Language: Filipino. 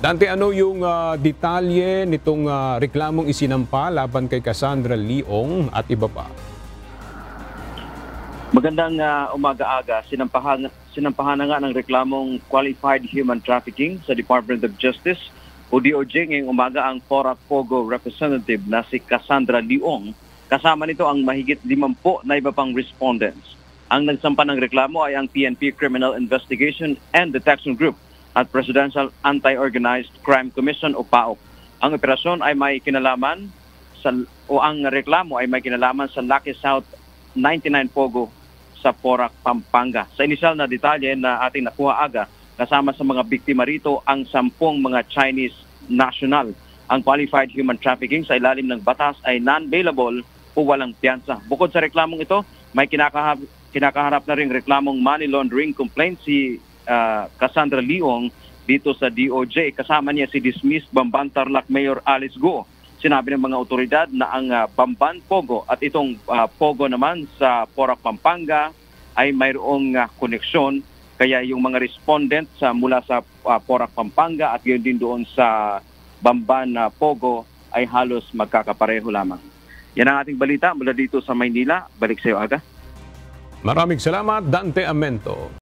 Dante, ano yung detalye nitong reklamong isinampa laban kay Cassandra Leong at iba pa? Magandang umaga-aga. Sinampahan na nga ng reklamong Qualified Human Trafficking sa Department of Justice o DOJ ngayong umaga ang Porac Pogo representative na si Cassandra Leong. Kasama nito ang mahigit 50 na iba pang respondents. Ang nagsampa ng reklamo ay ang PNP Criminal Investigation and Detection Group at Presidential Anti-Organized Crime Commission o PAOK. Ang operasyon ay may kinalaman ang reklamo ay may kinalaman sa Lucky South 99 Pogo sa Porac, Pampanga. Sa inisyal na detalye na ating nakuha aga, kasama sa mga biktima rito ang 10 mga Chinese national. Ang qualified human trafficking sa ilalim ng batas ay non-bailable o walang piyansa. Bukod sa reklamong ito, may kinakaharap na ring reklamong money laundering complaint si Cassandra Leong dito sa DOJ. Kasama niya si dismissed Bamban Tarlac Mayor Alice Go. Sinabi ng mga otoridad na ang Bamban Pogo at itong Pogo naman sa Porac, Pampanga ay mayroong koneksyon. Kaya yung mga respondent mula sa Porac, Pampanga at yun din doon sa Bamban Pogo ay halos magkakapareho lamang. Yan ang ating balita mula dito sa Maynila. Balik sa iyo, Aga. Maraming salamat, Dante Amento.